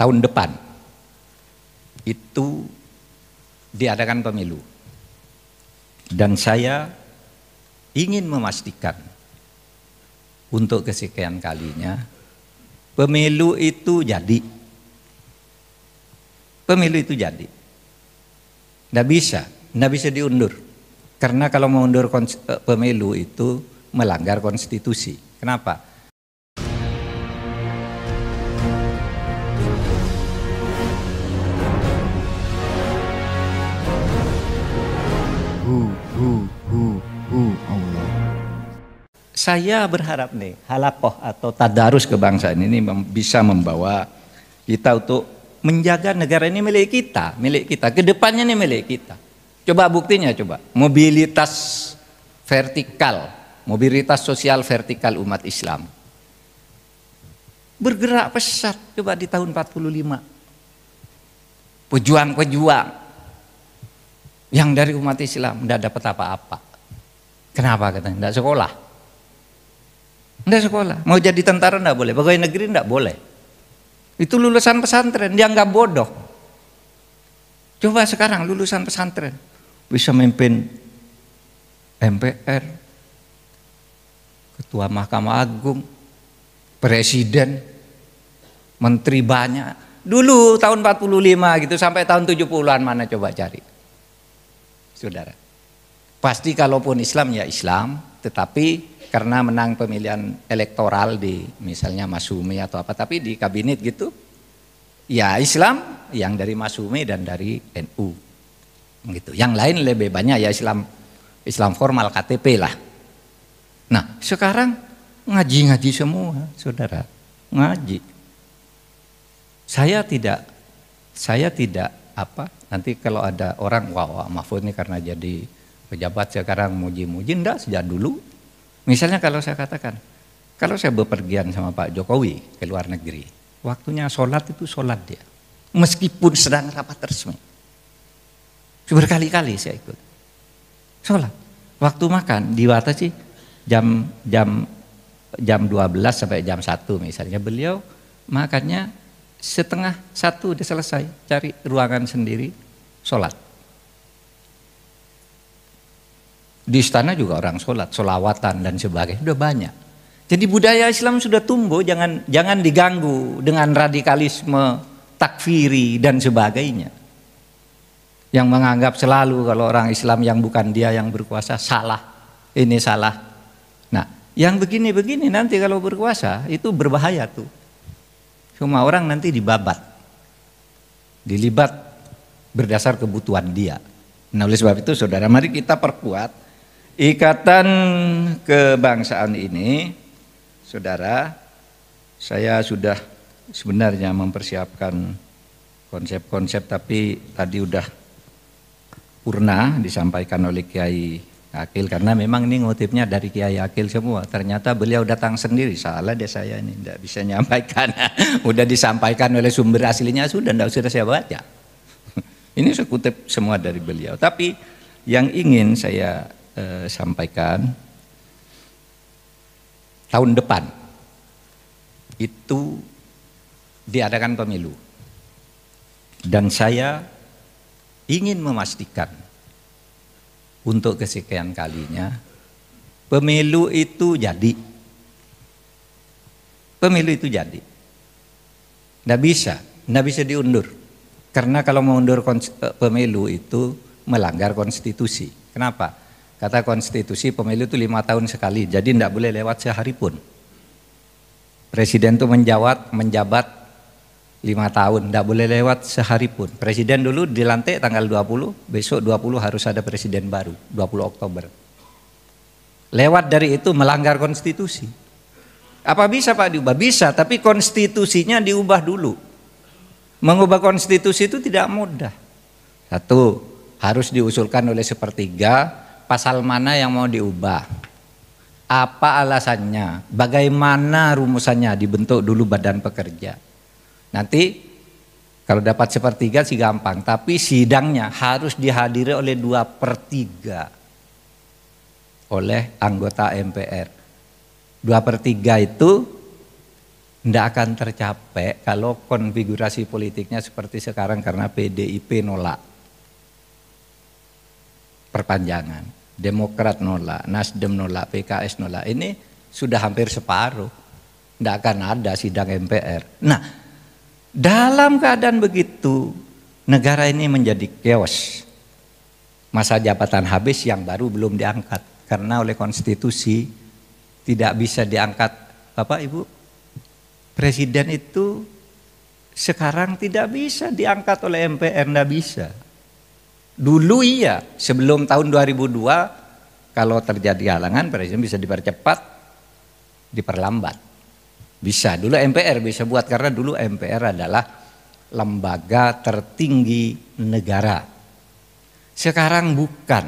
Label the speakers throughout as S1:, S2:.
S1: tahun depan itu diadakan pemilu. Dan saya ingin memastikan untuk kesekian kalinya pemilu itu jadi. Pemilu itu jadi. Nggak bisa diundur. Karena kalau mengundur pemilu itu melanggar konstitusi. Kenapa? Allah. Saya berharap nih halakoh atau tadarus kebangsaan ini bisa membawa kita untuk menjaga negara ini milik kita, kedepannya ini milik kita. Coba buktinya, mobilitas vertikal, mobilitas sosial vertikal umat Islam bergerak pesat. Coba di tahun 45 pejuang-pejuang yang dari umat Islam tidak dapat apa-apa. Kenapa katanya? Tidak sekolah. Mau jadi tentara tidak boleh, pegawai negeri tidak boleh. Itu lulusan pesantren, dianggap bodoh. Coba sekarang lulusan pesantren bisa memimpin MPR, Ketua Mahkamah Agung, Presiden, Menteri banyak. Dulu tahun 45 gitu sampai tahun 70-an mana coba cari. Saudara. Pasti kalaupun Islam ya Islam, tetapi karena menang pemilihan elektoral di misalnya Masyumi atau apa, tapi di kabinet gitu ya Islam yang dari Masyumi dan dari NU gitu. Yang lain lebih banyak ya Islam formal KTP lah. Nah sekarang ngaji semua saudara, ngaji. Saya tidak apa, nanti kalau ada orang wah Mahfud ini karena jadi pejabat sekarang muji-muji, enggak, sejak dulu. Misalnya kalau saya katakan, kalau saya bepergian sama Pak Jokowi ke luar negeri, waktunya sholat itu sholat dia. Meskipun sedang rapat resmi. Berkali-kali saya ikut. Sholat. Waktu makan dibatasi jam 12 sampai jam 1 misalnya. Beliau makannya setengah 1 udah selesai. Cari ruangan sendiri, sholat. Di istana juga orang sholat, sholawatan dan sebagainya, udah banyak. Jadi budaya Islam sudah tumbuh, jangan diganggu dengan radikalisme, takfiri dan sebagainya. Yang menganggap selalu kalau orang Islam yang bukan dia yang berkuasa salah, ini salah. Nah, yang begini-begini nanti kalau berkuasa itu berbahaya tuh. Semua orang nanti dilibat berdasar kebutuhan dia. Nah, oleh sebab itu saudara, mari kita perkuat ikatan kebangsaan ini. Saudara, saya sudah sebenarnya mempersiapkan konsep-konsep, tapi tadi udah purna disampaikan oleh Kiai Akil, karena memang ini ngutipnya dari Kiai Akil semua. Ternyata beliau datang sendiri, salah deh saya ini, tidak bisa nyampaikan. Udah disampaikan oleh sumber aslinya, sudah saya baca. Ini saya kutip semua dari beliau. Tapi yang ingin saya sampaikan, tahun depan itu diadakan pemilu. Dan saya ingin memastikan untuk kesekian kalinya pemilu itu jadi. Pemilu itu jadi. Nggak bisa diundur. Karena kalau mengundur pemilu itu melanggar konstitusi. Kenapa? Kata konstitusi pemilu itu 5 tahun sekali, jadi tidak boleh lewat sehari pun. Presiden itu menjabat 5 tahun, tidak boleh lewat sehari pun. Presiden dulu dilantik tanggal 20, besok 20 harus ada presiden baru, 20 Oktober. Lewat dari itu melanggar konstitusi. Apa bisa Pak diubah? Bisa, tapi konstitusinya diubah dulu. Mengubah konstitusi itu tidak mudah. Satu, harus diusulkan oleh sepertiga. Pasal mana yang mau diubah? Apa alasannya? Bagaimana rumusannya? Dibentuk dulu badan pekerja. Nanti kalau dapat sepertiga sih gampang, tapi sidangnya harus dihadiri oleh 2/3 oleh anggota MPR. 2/3 itu Tidak akan tercapai kalau konfigurasi politiknya seperti sekarang karena PDIP nolak perpanjangan, Demokrat nolak, Nasdem nolak, PKS nolak. Ini sudah hampir separuh. Tidak akan ada sidang MPR. Nah, dalam keadaan begitu, negara ini menjadi chaos. Masa jabatan habis yang baru belum diangkat. Karena oleh konstitusi tidak bisa diangkat, Bapak Ibu. Presiden itu sekarang tidak bisa diangkat oleh MPR, tidak bisa. Dulu iya, sebelum tahun 2002 kalau terjadi halangan presiden bisa dipercepat, diperlambat. Bisa, dulu MPR bisa buat karena dulu MPR adalah lembaga tertinggi negara. Sekarang bukan.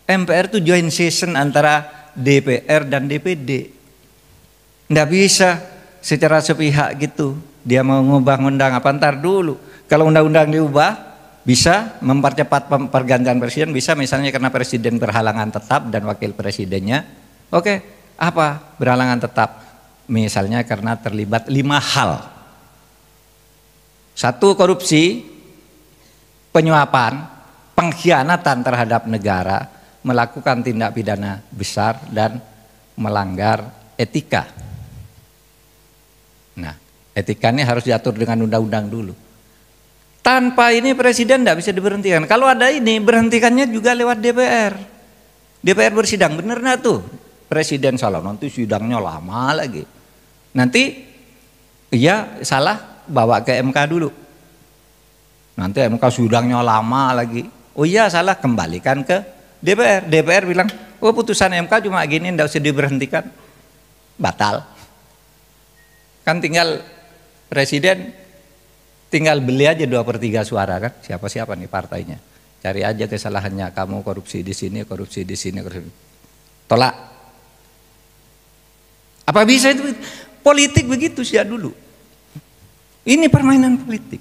S1: MPR itu joint session antara DPR dan DPD. Tidak bisa secara sepihak gitu. Dia mau ngubah undang apa ntar dulu. Kalau undang-undang diubah bisa mempercepat pergantian presiden, bisa misalnya karena presiden berhalangan tetap dan wakil presidennya. Oke, apa berhalangan tetap? Misalnya karena terlibat 5 hal. 1, korupsi, penyuapan, pengkhianatan terhadap negara, melakukan tindak pidana besar dan melanggar etika. Nah, etika ini harus diatur dengan undang-undang dulu. Tanpa ini presiden tidak bisa diberhentikan. Kalau ada ini, berhentikannya juga lewat DPR. DPR bersidang, bener nggak tuh? Presiden salah, nanti sidangnya lama lagi. Nanti iya salah, bawa ke MK dulu. Nanti MK sidangnya lama lagi. Oh iya salah, kembalikan ke DPR. DPR bilang, oh putusan MK cuma gini, tidak usah diberhentikan. Batal. Kan tinggal presiden tinggal beli aja 2/3 suara kan, siapa-siapa nih partainya, cari aja kesalahannya, kamu korupsi di sini, korupsi di sini, korupsi. Tolak. Apa bisa itu? Politik begitu sejak dulu. Ini permainan politik.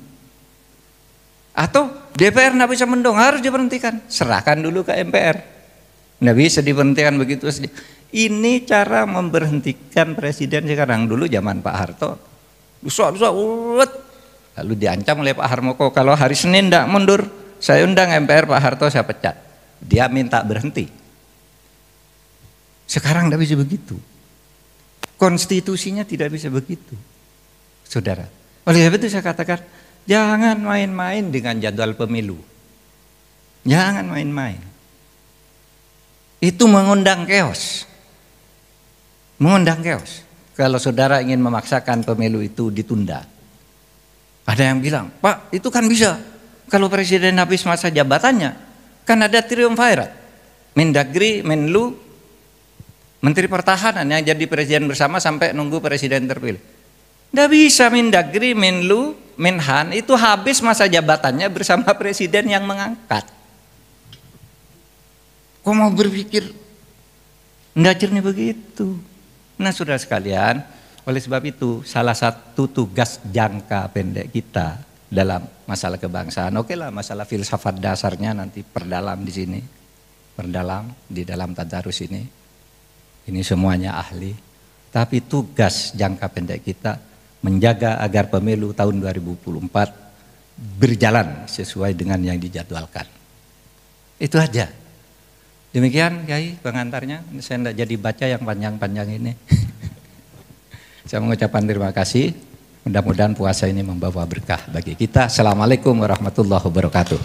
S1: Atau DPR nggak bisa mendong, harus diberhentikan, serahkan dulu ke MPR. Nggak bisa diberhentikan begitu saja. Ini cara memberhentikan presiden sekarang. Dulu zaman Pak Harto, lalu diancam oleh Pak Harmoko, kalau hari Senin tidak mundur, saya undang MPR Pak Harto, saya pecat. Dia minta berhenti. Sekarang tidak bisa begitu. Konstitusinya tidak bisa begitu, saudara. Oleh sebab itu saya katakan, jangan main-main dengan jadwal pemilu. Jangan main-main. Itu mengundang chaos. Mengundang chaos. Kalau saudara ingin memaksakan pemilu itu ditunda. Ada yang bilang, Pak itu kan bisa. Kalau presiden habis masa jabatannya, kan ada triumvirat. Mendagri, Menlu, Menteri Pertahanan yang jadi presiden bersama sampai nunggu presiden terpilih. Tidak bisa Mendagri, Menlu, Menhan itu habis masa jabatannya bersama presiden yang mengangkat. Kok mau berpikir tidak jernih begitu? Nah saudara sekalian, oleh sebab itu salah satu tugas jangka pendek kita dalam masalah kebangsaan, oke lah masalah filsafat dasarnya nanti perdalam di sini, perdalam di dalam tadarus ini semuanya ahli. Tapi tugas jangka pendek kita menjaga agar pemilu tahun 2024 berjalan sesuai dengan yang dijadwalkan. Itu aja. Demikian Kiai pengantarnya, saya tidak jadi baca yang panjang-panjang ini. Saya mengucapkan terima kasih, mudah-mudahan puasa ini membawa berkah bagi kita. Assalamualaikum warahmatullahi wabarakatuh.